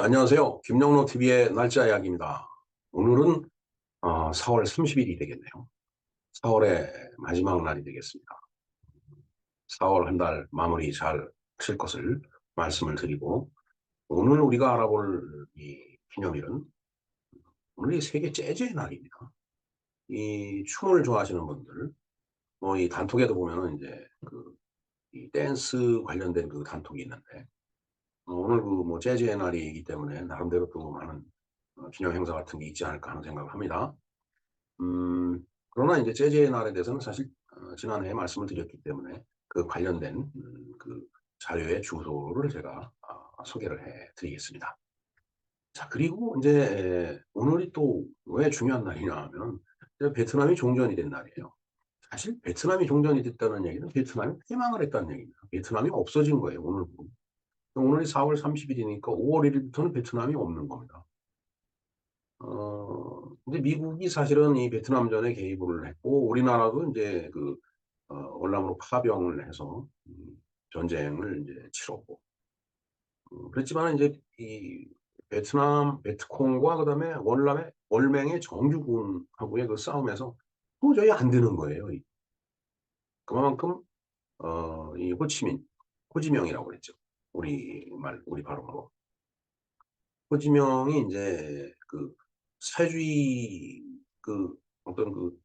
안녕하세요. 김영로 TV의 날짜 이야기입니다. 오늘은 4월 30일이 되겠네요. 4월의 마지막 날이 되겠습니다. 4월 한 달 마무리 잘 하실 것을 말씀을 드리고, 오늘 우리가 알아볼 이 기념일은 오늘이 세계 재즈의 날입니다. 이 춤을 좋아하시는 분들, 뭐 이 단톡에도 보면은 이제 이 댄스 관련된 그 단톡이 있는데, 오늘 뭐 재즈의 날이기 때문에 나름대로 또 많은 기념 행사 같은 게 있지 않을까 하는 생각을 합니다. 그러나 이제 재즈의 날에 대해서는 사실 지난해에 말씀을 드렸기 때문에 그 관련된 그 자료의 주소를 제가 소개를 해 드리겠습니다. 자, 그리고 이제 오늘이 또 왜 중요한 날이냐 하면 베트남이 종전이 된 날이에요. 사실 베트남이 종전이 됐다는 얘기는 베트남이 패망을 했다는 얘기입니다. 베트남이 없어진 거예요, 오늘. 오늘이 4월 30일이니까 5월 1일부터는 베트남이 없는 겁니다. 근데 미국이 사실은 이 베트남전에 개입을 했고, 우리나라도 이제 월남으로 파병을 해서, 전쟁을 이제 치렀고, 그렇지만 이제 이 베트콩과 그 다음에 월맹의 정규군하고의 그 싸움에서 도저히 안 되는 거예요. 그만큼, 이 호지명이라고 그랬죠. 우리 발음으로. 호지명이 이제 사회주의 어떤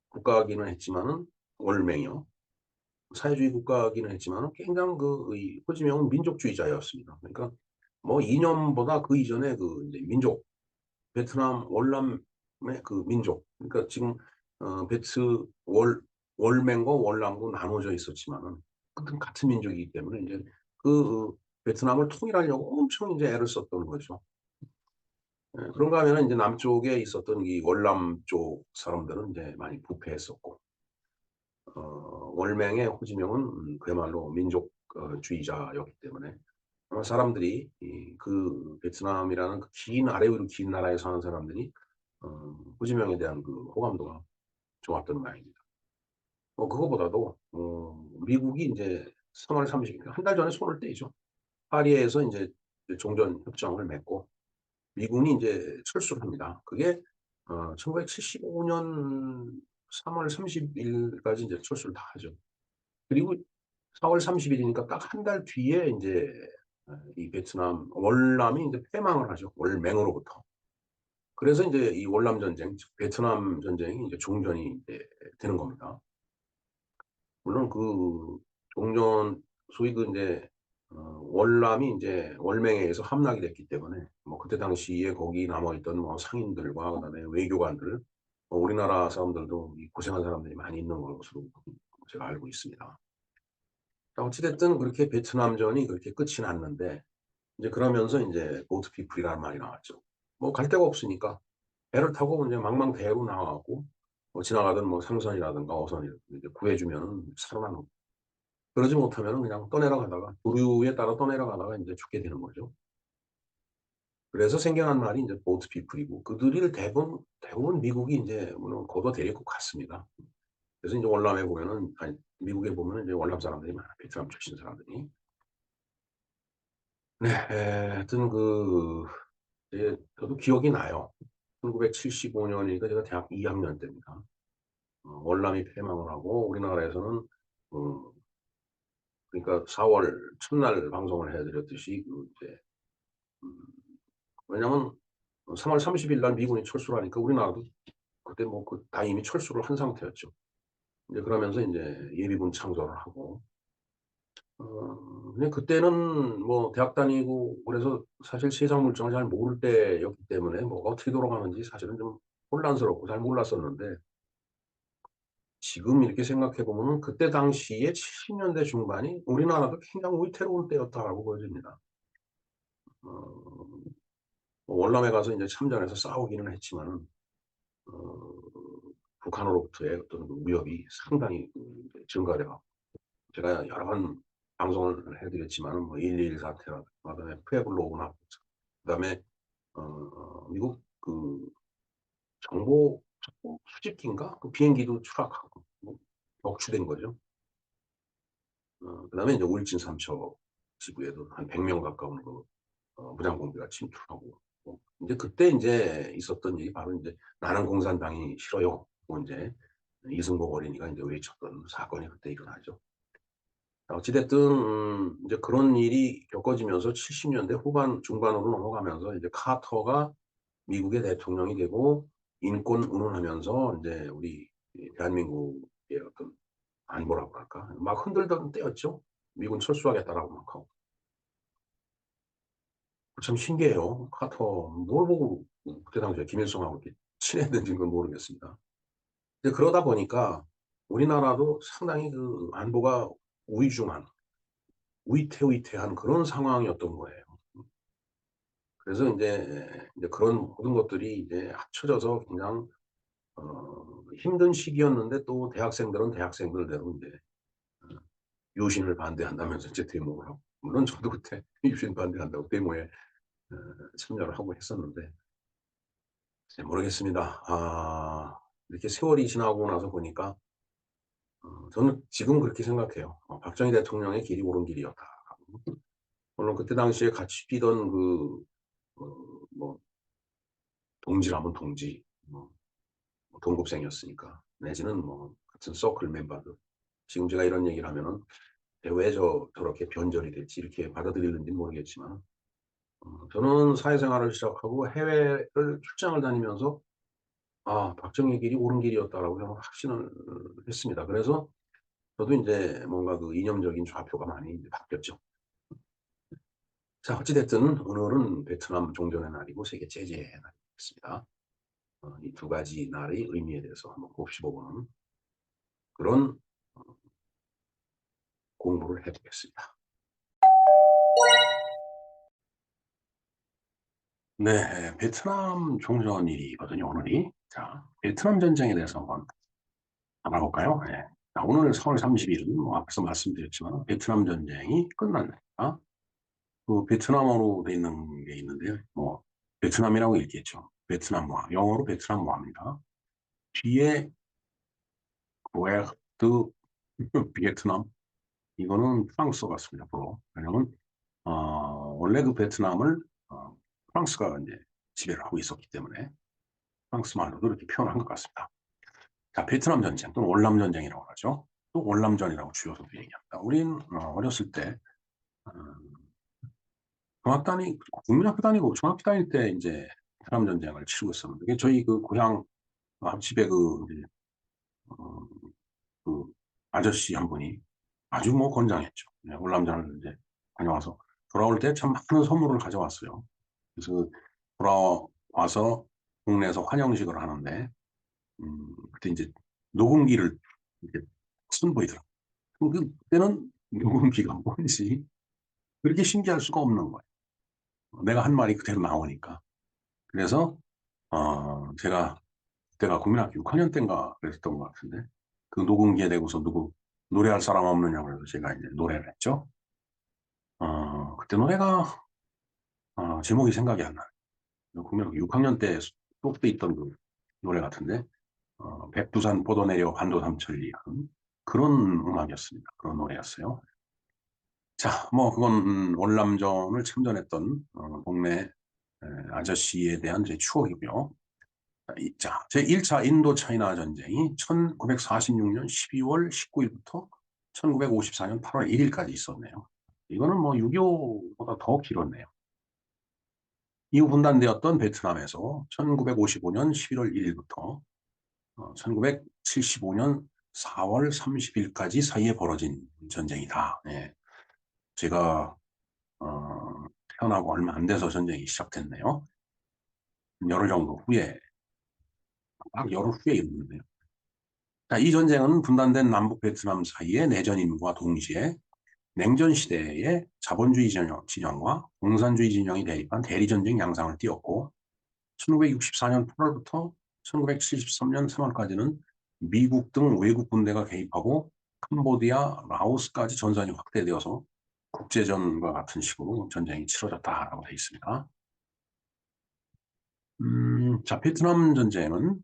국가기는 했지만은 월맹이요. 사회주의 국가기는 했지만은 굉장히 이 호지명은 민족주의자였습니다. 그러니까 뭐 이념보다 그 이전에 이제 베트남 월남의 그 민족. 그러니까 지금 월맹과 월남고 나눠져 있었지만은 같은 민족이기 때문에 이제 베트남을 통일하려고 엄청 이제 애를 썼던 거죠. 그런가 하면 이제 남쪽에 있었던 이 월남 쪽 사람들은 이제 많이 부패했었고, 월맹의 호지명은 그야말로 민족주의자였기 때문에 아마 사람들이 베트남이라는 아래 위로 긴 나라에 사는 사람들이 호지명에 대한 호감도가 좋았던 모양입니다. 그거보다도 미국이 이제 3월 30일 한 달 전에 손을 떼죠. 파리에서 이제 종전 협정을 맺고 미군이 이제 철수를 합니다. 그게 1975년 3월 30일까지 이제 철수를 다 하죠. 그리고 4월 30일이니까 딱 한 달 뒤에 이제 이 베트남 월남이 이제 패망을 하죠. 월맹으로부터. 그래서 이제 이 월남 전쟁, 즉 베트남 전쟁이 이제 종전이 이제 되는 겁니다. 물론 종전 소위 이제 월남이 이제 월맹에 의해서 함락이 됐기 때문에 뭐 그때 당시에 거기 남아있던 뭐 상인들과 그다음에 외교관들, 우리나라 사람들도 고생한 사람들이 많이 있는 것으로 제가 알고 있습니다. 어찌됐든 그렇게 베트남전이 그렇게 끝이 났는데 이제 그러면서 이제 보트 피플이라는 말이 나왔죠. 뭐 갈 데가 없으니까 배를 타고 이제 망망대해로 나와갖고 뭐 지나가던 뭐 상선이라든가 어선을 이제 구해주면 살아나는. 그러지 못하면 그냥 떠내려가다가 조류에 따라 떠내려가다가 이제 죽게 되는 거죠. 그래서 생겨난 말이 이제 보트 피플이고 그들이 대부분 미국이 이제 물론 걷어 데리고 갔습니다. 그래서 이제 월남에 보면은 아니 미국에 보면은 이제 월남 사람들이 많아, 베트남 출신 사람들이. 네, 하여튼 저도 기억이 나요. 1975년이니까 제가 대학 2학년 때입니다. 월남이 패망을 하고 우리나라에서는 어, 그러니까 4월 첫날 방송을 해드렸듯이 이제 음, 왜냐면 3월 30일 날 미군이 철수를 하니까 우리나라도 그때 뭐 다 이미 철수를 한 상태였죠. 이제 그러면서 이제 예비군 창설을 하고, 근데 그때는 뭐 대학 다니고 그래서 사실 세상 물정을 잘 모를 때였기 때문에 뭐가 어떻게 돌아가는지 사실은 좀 혼란스럽고 잘 몰랐었는데 지금 이렇게 생각해 보면은 그때 당시에 70년대 중반이 우리나라도 굉장히 위태로운 때였다라고 보여집니다. 어, 월남에 가서 이제 참전해서 싸우기는 했지만은 어, 북한으로부터의 어떤 위협이 상당히 증가돼가 제가 여러 번 방송을 해드렸지만은 뭐 1.21 사태라든가 그다음에 푸에블로 운합, 그다음에 미국 정보 수집기인가 그 비행기도 추락하고 뭐 격추된 거죠. 그다음에 이제 울진 삼척 지구에도 한 100명 가까운 무장공비가 침투하고 이제 그때 이제 있었던 일이 바로 이제 나는 공산당이 싫어요. 뭐 이제 이승복 어린이가 이제 외쳤던 사건이 그때 일어나죠. 어찌됐든 이제 그런 일이 겪어지면서 70년대 후반 중반으로 넘어가면서 이제 카터가 미국의 대통령이 되고 인권 운운하면서 이제 우리 대한민국의 어떤 안보라고 할까 막 흔들던 때였죠. 미군 철수하겠다라고 막 하고 참 신기해요. 카터 뭘 보고 그때 당시에 김일성하고 이렇게 친했는지는 모르겠습니다. 근데 그러다 보니까 우리나라도 상당히 그 안보가 위중한 위태위태한 그런 상황이었던 거예요. 그래서 이제 그런 모든 것들이 이제 합쳐져서 그냥 힘든 시기였는데 또 대학생들은 대학생들대로 이제 유신을 반대한다면서 이제 데모를 하고 물론 저도 그때 유신 반대한다고 데모에 참여를 하고 했었는데 모르겠습니다. 이렇게 세월이 지나고 나서 보니까 저는 지금 그렇게 생각해요. 박정희 대통령의 길이 옳은 길이었다. 물론 그때 당시에 같이 뛰던 뭐 동지라면 동지, 동급생이었으니까 내지는 뭐 같은 서클 멤버들. 지금 제가 이런 얘기를 하면은 왜 저렇게 변절이 됐지 이렇게 받아들이는지 모르겠지만 저는 사회생활을 시작하고 해외를 출장을 다니면서 박정희 길이 옳은 길이었다라고 저는 확신을 했습니다. 그래서 저도 이제 뭔가 그 이념적인 좌표가 많이 이제 바뀌었죠. 자, 어찌됐든 오늘은 베트남 종전의 날이고 세계 재즈의 날이겠습니다. 이 두 가지 날의 의미에 대해서 한번 곱씹어보는 그런 공부를 해보겠습니다. 네, 베트남 종전일이거든요, 오늘이. 자, 베트남 전쟁에 대해서 한번 알아볼까요? 네. 자, 오늘 4월 30일은 뭐 앞에서 말씀드렸지만 베트남 전쟁이 끝난 날입니다. 그 베트남어로 돼 있는 게 있는데요. 뭐 베트남이라고 읽겠죠. 베트남화, 영어로 베트남화입니다. 뒤에 구에르드 베트남 이거는 프랑스어 같습니다. 앞으로. 왜냐면 원래 그 베트남을 프랑스가 이제 지배를 하고 있었기 때문에 프랑스 말로도 이렇게 표현한 것 같습니다. 자, 베트남 전쟁 또는 월남 전쟁이라고 하죠. 또 월남전이라고 줄여서도 얘기합니다. 우린 어렸을 때 어, 중학단이 국민학교 다니고 중학교 다닐 때 이제 베트남 전쟁을 치르고 있었는데 저희 그 고향 앞집에 어, 그 아저씨 한 분이 아주 뭐 건장했죠. 네, 월남전을 이제 다녀와서 돌아올 때 참 많은 선물을 가져왔어요. 그래서 돌아와서 국내에서 환영식을 하는데 그때 이제 녹음기를 이렇게 선보이더라고요. 그때는 녹음기가 뭔지 그렇게 신기할 수가 없는 거예요. 내가 한 말이 그대로 나오니까. 그래서 제가 그때가 국민학교 6학년 때인가 그랬던 것 같은데 그 녹음기에 대고서 누구 노래할 사람 없느냐고 해서 제가 이제 노래를 했죠. 그때 노래가 제목이 생각이 안 나요. 국민학교 6학년 때 수업돼 있던 그 노래 같은데 백두산 뻗어내려 반도삼천리 하는 그런 음악이었습니다. 그런 노래였어요. 자, 뭐 그건 월남전을 참전했던 동네 아저씨에 대한 제 추억이고요. 자, 제1차 인도차이나 전쟁이 1946년 12월 19일부터 1954년 8월 1일까지 있었네요. 이거는 뭐 6.25보다 더 길었네요. 이후 분단되었던 베트남에서 1955년 11월 1일부터 1975년 4월 30일까지 사이에 벌어진 전쟁이다. 예. 제가 태어나고 얼마 안 돼서 전쟁이 시작됐네요. 열흘 정도 후에, 막 열흘 후에 있는데요. 자, 이 전쟁은 분단된 남북 베트남 사이의 내전임과 동시에 냉전 시대의 자본주의 진영과 공산주의 진영이 대립한 대리전쟁 양상을 띠었고 1964년 8월부터 1973년 3월까지는 미국 등 외국 군대가 개입하고 캄보디아, 라오스까지 전선이 확대되어서 국제전과 같은 식으로 전쟁이 치러졌다라고 되어 있습니다. 자, 베트남 전쟁은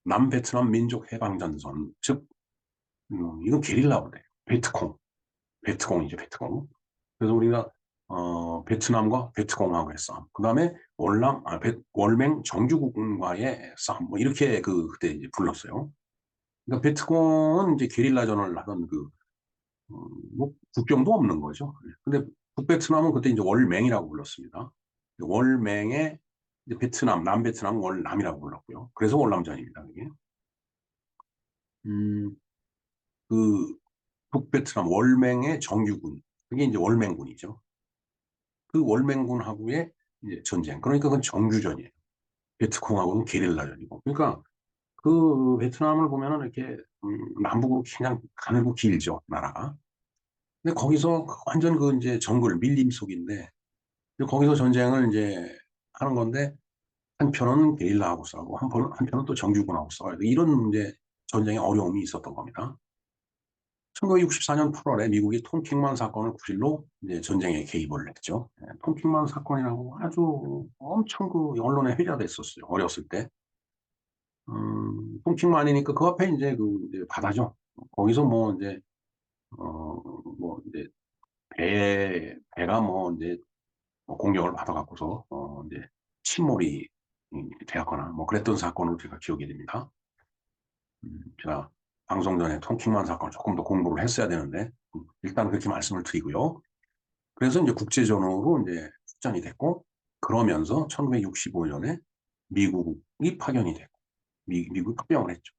남베트남 민족해방전선, 즉 이건 게릴라 부대, 베트콩이죠, 베트콩. 그래서 우리가 베트남과 베트공화국의 싸움, 그 다음에 월맹 정규군과의 싸움, 뭐 이렇게 그때 이제 불렀어요. 그러니까 베트공은 이제 게릴라전을 하던 뭐 국경도 없는 거죠. 근데 북베트남은 그때 이제 월맹이라고 불렀습니다. 월맹의 이제 베트남, 남베트남 월남이라고 불렀고요. 그래서 월남전입니다. 이게. 음, 그 북베트남 월맹의 정규군, 그게 이제 월맹군이죠. 그 월맹군하고의 이제 전쟁. 그러니까 그건 정규전이에요. 베트콩하고는 게릴라전이고. 그러니까 그 베트남을 보면은 이렇게 남북으로 그냥 가늘고 길죠, 나라가. 근데 거기서 완전 그 이제 정글 밀림 속인데 거기서 전쟁을 이제 하는 건데 한편은 게릴라하고 싸우고 한편은 또 정규군하고 싸워요. 이런 이제 전쟁의 어려움이 있었던 겁니다. 1964년 8월에 미국이 톰킹만 사건을 구실로 이제 전쟁에 개입을 했죠. 톰킹만 사건이라고 아주 엄청 그 언론에 회자됐었어요. 어렸을 때. 톰킹만이니까 그 앞에 이제 이제 바다죠. 거기서 뭐 이제 뭐 이제 배가 뭐 이제 뭐 공격을 받아갖고서 이제 침몰이 되었거나 뭐 그랬던 사건으로 제가 기억이 됩니다. 제가 방송 전에 톰킹만 사건 조금 더 공부를 했어야 되는데 일단 그렇게 말씀을 드리고요. 그래서 이제 국제전으로 이제 확전이 됐고 그러면서 1965년에 미국이 파견이 됐고 미국이 파병을 했죠.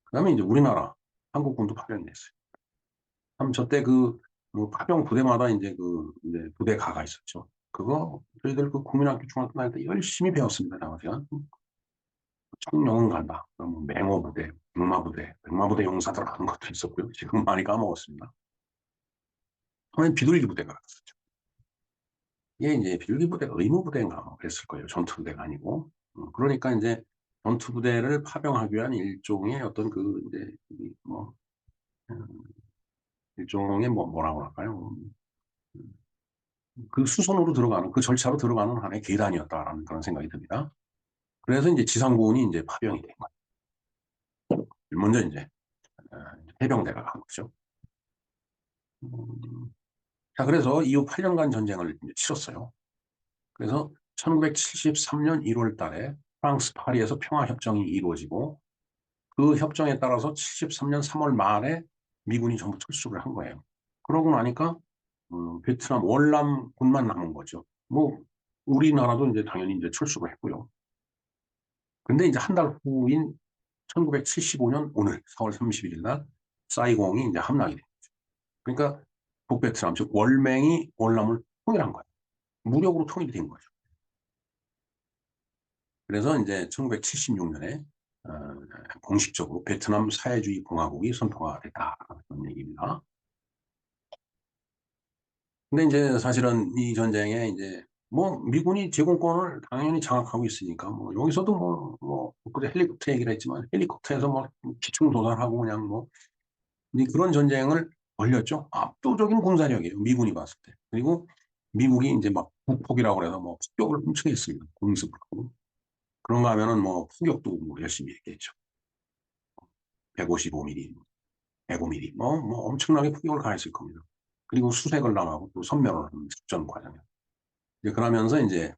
그다음에 이제 우리나라 한국군도 파병이 됐어요. 참 저때 파병 부대마다 이제 이제 부대가가 있었죠. 그거 저희들 그 국민학교 중학교 다닐 때 열심히 배웠습니다. 제가 청룡은 간다. 그럼 맹호부대, 백마부대 용사들 하는 것도 있었고요. 지금 많이 까먹었습니다. 처음엔 비둘기 부대가 갔었죠. 이게 이제 비둘기 부대가 의무부대인가 뭐 그랬을 거예요. 전투부대가 아니고. 그러니까 이제 전투부대를 파병하기 위한 일종의 어떤 이제 뭐 음, 일종의 뭐라고 할까요? 그 수순으로 들어가는 그 절차로 들어가는 하나의 계단이었다라는 그런 생각이 듭니다. 그래서 이제 지상군이 이제 파병이 된 거예요. 먼저 이제 어, 해병대가 간 거죠. 음, 자, 그래서 이후 8년간 전쟁을 이제 치렀어요. 그래서 1973년 1월 달에 프랑스 파리에서 평화협정이 이루어지고 그 협정에 따라서 73년 3월 말에 미군이 전부 철수를 한 거예요. 그러고 나니까 베트남 월남군만 남은 거죠. 뭐 우리나라도 이제 당연히 이제 철수를 했고요. 근데 이제 한 달 후인 1975년 오늘 4월 31일 날 사이공이 이제 함락이 돼요. 그러니까 북베트남 즉 월맹이 월남을 통일한 거예요. 무력으로 통일이 된 거죠. 그래서 이제 1976년에 공식적으로 베트남 사회주의 공화국이 선포가 됐다는 얘기입니다. 근데 이제 사실은 이 전쟁에 이제 뭐 미군이 제공권을 당연히 장악하고 있으니까 뭐 여기서도 그때 헬리콥터 얘기를 했지만 헬리콥터에서 뭐 기총 도달하고 그냥 뭐 그런 전쟁을 벌였죠. 압도적인 군사력이에요. 미군이 봤을 때. 그리고 미국이 이제 막 북폭이라고 그래서 뭐 폭격을 엄청 했습니다. 공습을 하고. 그런가 하면은 뭐 포격도 뭐 열심히 했겠죠. 155mm, 105mm, 뭐 엄청나게 포격을 가했을 겁니다. 그리고 수색을 당하고 또 선멸을 하는 작전 과정에. 이제 그러면서 이제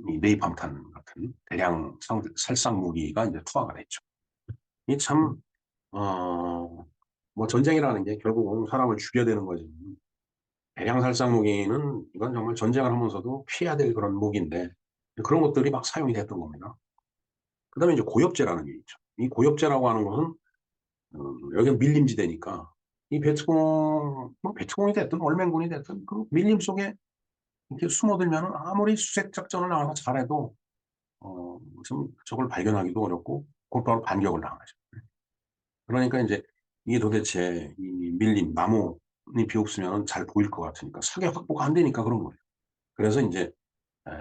이 네이팜탄 같은 대량 살상 무기가 이제 투하가 됐죠. 이 참, 뭐 전쟁이라는 게 결국은 사람을 죽여야 되는 거지. 대량 살상 무기는 이건 정말 전쟁을 하면서도 피해야 될 그런 무기인데 그런 것들이 막 사용이 됐던 겁니다. 그 다음에 이제 고엽제라는 게 있죠. 이 고엽제라고 하는 것은 여기가 밀림지대니까 이 베트공이 됐든 월맹군이 됐든 그 밀림 속에 이렇게 숨어들면 아무리 수색 작전을 나가서 잘해도 좀 저걸 발견하기도 어렵고 곧바로 반격을 당하죠. 그러니까 이제 이게 도대체 이 밀림 나무잎이 없으면 잘 보일 것 같으니까 사격 확보가 안 되니까 그런 거예요. 그래서 이제 에,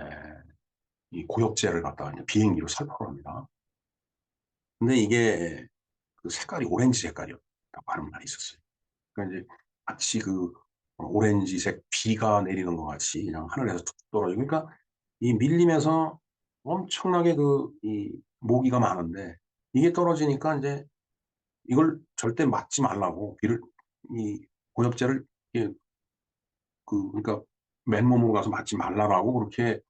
이 고엽제를 갖다가 이제 비행기로 살포를 합니다. 근데 이게 그 색깔이 오렌지 색깔이었다고 하는 말이 있었어요. 그러니까 이제 마치 오렌지색 비가 내리는 것 같이 그냥 하늘에서 툭 떨어지고 그러니까 이 밀림에서 엄청나게 이 모기가 많은데 이게 떨어지니까 이제 이걸 절대 맞지 말라고 이 고엽제를 그러니까 맨몸으로 가서 맞지 말라라고 그렇게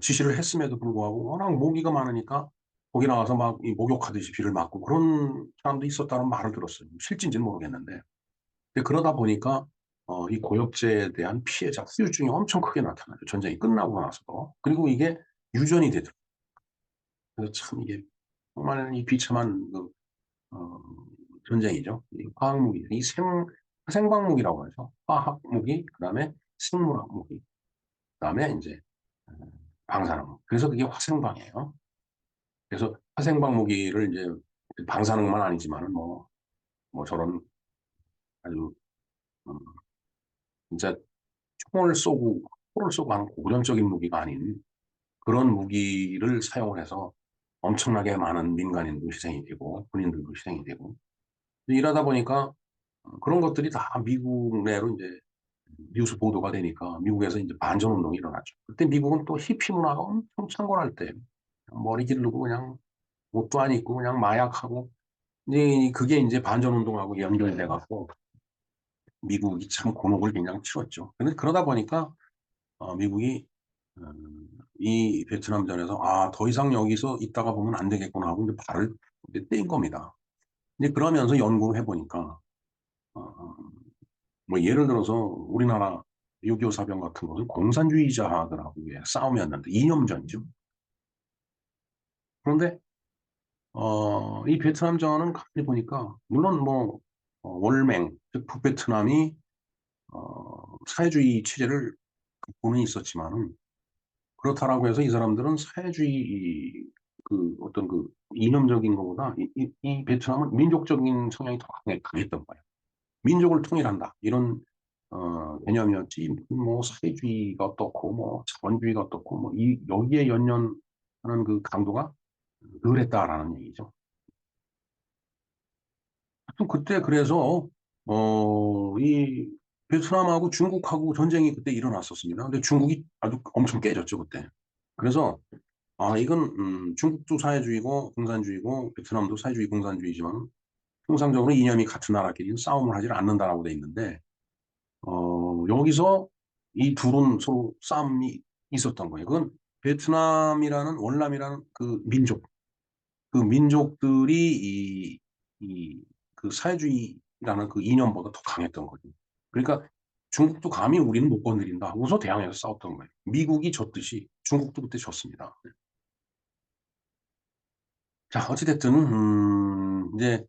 지시를 했음에도 불구하고 워낙 모기가 많으니까 거기 나가서 막 목욕하듯이 비를 맞고 그런 사람도 있었다는 말을 들었어요. 실진지는 모르겠는데. 근데 그러다 보니까 이 고엽제에 대한 피해자, 후유증이 엄청 크게 나타나요. 전쟁이 끝나고 나서도. 그리고 이게 유전이 되더라고요. 그래서 참 이게 정말 이 비참한 어, 전쟁이죠. 이 화학무기, 생방무기라고 하죠. 화학무기, 그 다음에 생물학무기, 그 다음에 이제 어, 방사능. 그래서 그게 화생방이에요. 그래서 화생방 무기를 이제 방사능만 아니지만 뭐 저런 아주 음, 진짜 총을 쏘고 포를 쏘고 하는 고전적인 무기가 아닌 그런 무기를 사용을 해서 엄청나게 많은 민간인도 희생이 되고 군인들도 희생이 되고 이러다 보니까 그런 것들이 다 미국 내로 이제 뉴스 보도가 되니까 미국에서 이제 반전 운동이 일어났죠. 그때 미국은 또 히피 문화가 엄청 창궐할 때 머리 기르고 그냥 옷도 안 입고 그냥 마약하고 이제 그게 이제 반전 운동하고 연결돼 갖고 미국이 참 곤혹을 굉장히 치렀죠. 근데 그러다 보니까 미국이 이 베트남전에서 더 이상 여기서 있다가 보면 안 되겠구나 하고 이제 발을 이제 뗀 겁니다. 이제 그러면서 연구를 해보니까 어, 뭐 예를 들어서 우리나라 6.25 사병 같은 것은 공산주의자들하고의 싸움이었는데 이념전이죠. 그런데 이 베트남전은 가만히 보니까 물론 뭐 월맹 즉 북베트남이 사회주의 체제를 갖고는 있었지만은 그렇다라고 해서 이 사람들은 사회주의 그 어떤 그 이념적인 것보다 이 베트남은 민족적인 성향이 더 강했던 거예요. 민족을 통일한다 이런 개념이었지 뭐 사회주의가 어떻고 뭐 자본주의가 어떻고 뭐 이 여기에 연연하는 그 강도가 덜했다라는 얘기죠. 하여튼 그때 그래서 이 베트남하고 중국하고 전쟁이 그때 일어났었습니다. 근데 중국이 아주 엄청 깨졌죠 그때. 그래서 이건 중국도 사회주의고 공산주의고 베트남도 사회주의 공산주의지만 통상적으로 이념이 같은 나라끼리 싸움을 하지 않는다라고 돼 있는데 여기서 이 둘은 서로 싸움이 있었던 거예요. 그건 베트남이라는 월남이라는 그 민족들이 그 사회주의라는 그 이념보다 더 강했던 거죠. 그러니까 중국도 감히 우리는 못 건드린다 하고서 대항해서 싸웠던 거예요. 미국이 졌듯이 중국도 그때 졌습니다. 자, 어찌됐든, 이제,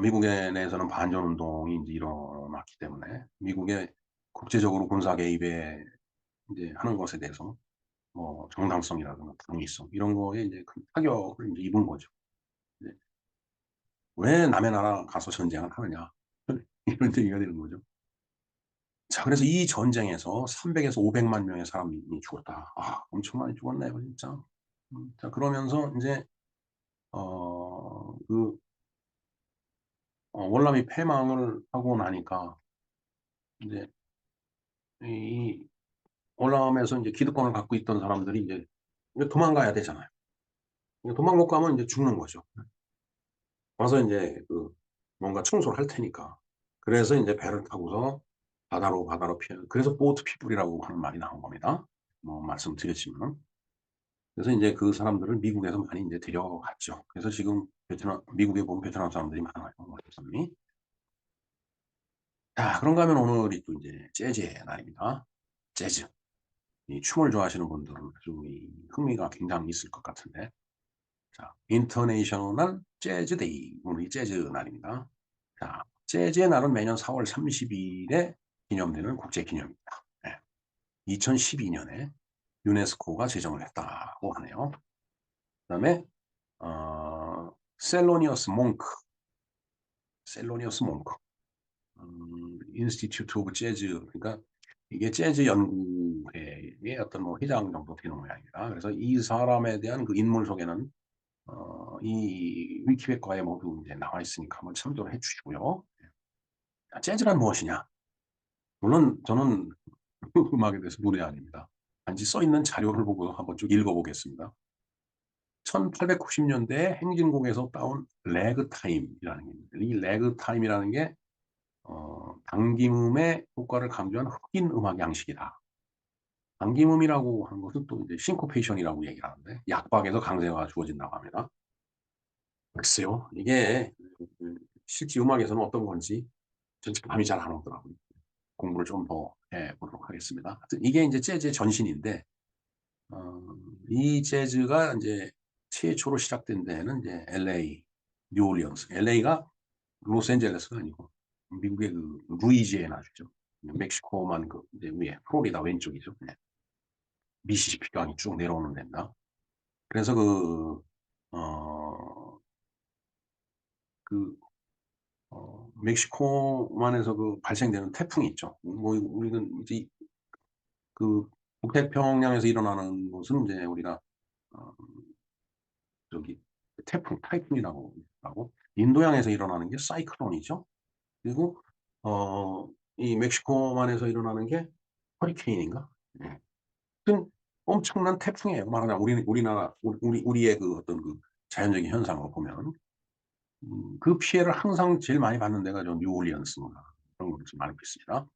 미국에 내에서는 반전 운동이 이제 일어났기 때문에, 미국의 국제적으로 군사 개입에 이제 하는 것에 대해서, 뭐, 정당성이라든가 당위성, 이런 거에 이제 큰 타격을 이제 입은 거죠. 이제 왜 남의 나라 가서 전쟁을 하느냐. 이런 얘기가 되는 거죠. 자, 그래서 이 전쟁에서 300에서 500만 명의 사람이 죽었다. 엄청 많이 죽었네요, 진짜. 자, 그러면서 이제, 그, 월남이 패망을 하고 나니까 이제 이 월남에서 이제 기득권을 갖고 있던 사람들이 이제 도망가야 되잖아요. 도망 못 가면 이제 죽는 거죠. 와서 이제 그 뭔가 청소를 할 테니까. 그래서 이제 배를 타고서 바다로 피해. 그래서 보트 피플이라고 하는 말이 나온 겁니다. 뭐 말씀드렸지만. 그래서 이제 그 사람들을 미국에서 많이 이제 데려갔죠. 그래서 지금 미국에 보면 베트남 사람들이 많아요. 베트남이. 자, 그런가 하면 오늘이 또 이제 재즈의 날입니다. 재즈. 이 춤을 좋아하시는 분들은 아주 이 흥미가 굉장히 있을 것 같은데. 자, 인터내셔널 재즈 데이. 오늘이 재즈 날입니다. 자, 재즈의 날은 매년 4월 30일에 기념되는 국제 기념입니다. 네. 2012년에 유네스코가 제정을 했다고 하네요. 그다음에 셀로니어스 몽크, 셀로니어스 몽크, 인스티튜트 오브 재즈. 그러니까 이게 재즈 연구회의 어떤 뭐 회장 정도 되는 모양입니다. 그래서 이 사람에 대한 그 인물 소개는 이 위키백과에 모두 이제 나와 있으니까 한번 참조를 해주시고요. 재즈란 무엇이냐? 물론 저는 음악에 대해서 문외 아닙니다. 단지 써 있는 자료를 보고 한번 쭉 읽어보겠습니다. 1890년대에 행진곡에서 따온 레그타임이라는 게 있는데 이 레그타임이라는 게 당김음의 효과를 강조한 흑인 음악 양식이다. 안기음이라고 하는 것은 또 이제 싱코페이션이라고 얘기를 하는데 약박에서 강세가 주어진다고 합니다. 글쎄요, 이게 실제 음악에서는 어떤 건지 전체 감이 잘 안 오더라고요. 공부를 좀 더 해보도록 하겠습니다. 하여튼 이게 이제 재즈의 전신인데, 어, 이 재즈가 이제 최초로 시작된 데는 이제 LA, 뉴올리언스. LA가 로스앤젤레스가 아니고 미국의 그 루이지애나주죠. 멕시코만 그 이제 위에 플로리다 왼쪽이죠. 네. 미시시피 강이 쭉 내려오는 데입니다. 그래서 어, 그, 멕시코만에서 그 발생되는 태풍이 있죠. 뭐, 우리는 이제 그 북태평양에서 일어나는 것은 이제 우리가, 어, 저기, 태풍, 타이푼이라고 하고, 인도양에서 일어나는 게 사이클론이죠. 그리고, 어, 이 멕시코만에서 일어나는 게 허리케인인가? 예. 하여튼 엄청난 태풍이에요. 말하자면 우리의 그 어떤 그 자연적인 현상으로 보면. 그 피해를 항상 제일 많이 받는 데가 저 뉴올리언스인가 그런 걸로 좀 알고 있습니다.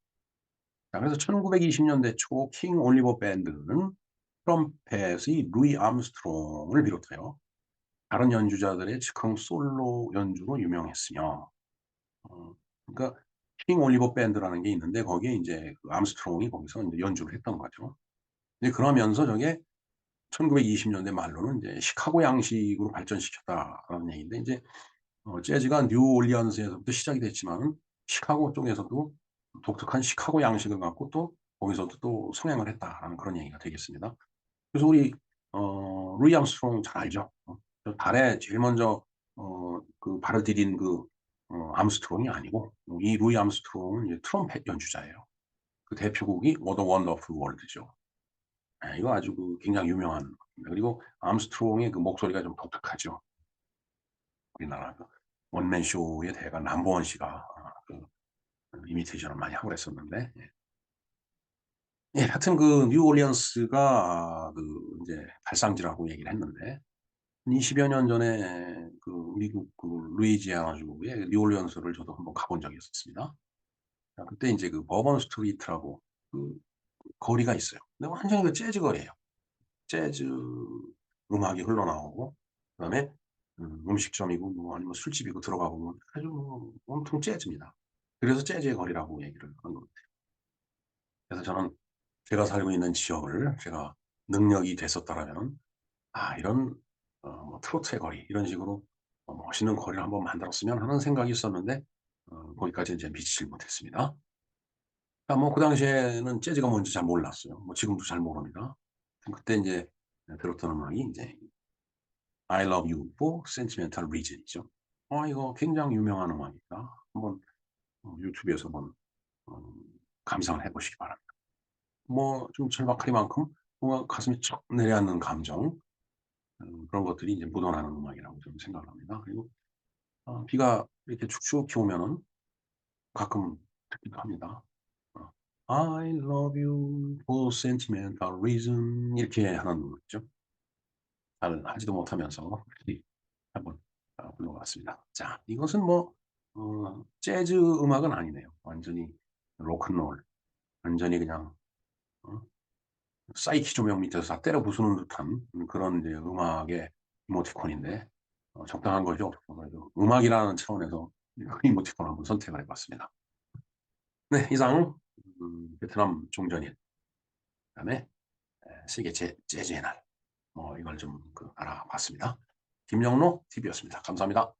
자, 그래서 1920년대 초 킹 올리버 밴드는 트럼펫의 루이 암스트롱을 비롯해요. 다른 연주자들의 즉흥 솔로 연주로 유명했으며, 그러니까 킹 올리버 밴드라는 게 있는데 거기에 이제 그 암스트롱이 거기서 이제 연주를 했던 거죠. 근데 그러면서 저게 1920년대 말로는 이제 시카고 양식으로 발전시켰다라는 얘기인데 이제 재즈가 뉴올리언스에서부터 시작이 됐지만 시카고 쪽에서도 독특한 시카고 양식을 갖고 또 거기서도 또 성행을 했다라는 그런 얘기가 되겠습니다. 그래서 우리 루이 암스트롱 잘 알죠? 저 달에 제일 먼저 그 발을 디딘 그 암스트롱이 아니고 이 루이 암스트롱은 이제 트럼펫 연주자예요. 그 대표곡이 What a Wonderful World죠. 이거 아주 그 굉장히 유명한 겁니다. 그리고 암스트롱의 그 목소리가 좀 독특하죠. 우리나라 그 원맨 쇼의 대가 남보원 씨가 그 이미테이션을 많이 하고 그랬었는데, 예. 예, 하여튼 그 뉴올리언스가 그 이제 발상지라고 얘기를 했는데 20여 년 전에 그 미국 그 루이지애나주의 뉴올리언스를 저도 한번 가본 적이 있었습니다. 자, 그때 이제 그 버번 스트리트라고 그 거리가 있어요. 근데 완전히 그 재즈 거리예요. 재즈 음악이 흘러나오고 그다음에 음식점이고 뭐 아니면 술집이고 들어가 보면 아주 뭐 온통 재즈입니다. 그래서 재즈의 거리라고 얘기를 하는 겁니다. 그래서 저는 제가 살고 있는 지역을 제가 능력이 됐었다라면 이런 뭐 트로트의 거리 이런 식으로 멋있는 거리를 한번 만들었으면 하는 생각이 있었는데 거기까지 이제 미치질 못했습니다. 뭐 그 당시에는 재즈가 뭔지 잘 몰랐어요. 뭐 지금도 잘 모릅니다. 그때 이제 들었던 음악이 이제 I Love You for Sentimental Reason이죠. 이거 굉장히 유명한 음악이니까 한번 유튜브에서 한번 어, 감상을 해보시기 바랍니다. 뭐 좀 절박하리만큼 뭔가 가슴이 척 내려앉는 감정 그런 것들이 이제 묻어나는 음악이라고 저는 생각을 합니다. 그리고 비가 이렇게 축축히 오면은 가끔 듣기도 합니다. 어, I love you for sentimental reason 이렇게 하는 거죠. 잘 하지도 못하면서 한번 불러봤습니다. 자, 이것은 뭐 재즈 음악은 아니네요. 완전히 로큰롤, 완전히 그냥 어, 사이키 조명 밑에서 다 때려 부수는 듯한 그런 이제 음악의 이모티콘인데 적당한 거죠. 그래도 음악이라는 차원에서 그 이모티콘을 한번 선택을 해봤습니다. 네, 이상 베트남 종전인 그다음에 세계 재즈의 날 이걸 좀 알아봤습니다. 김영로 TV였습니다. 감사합니다.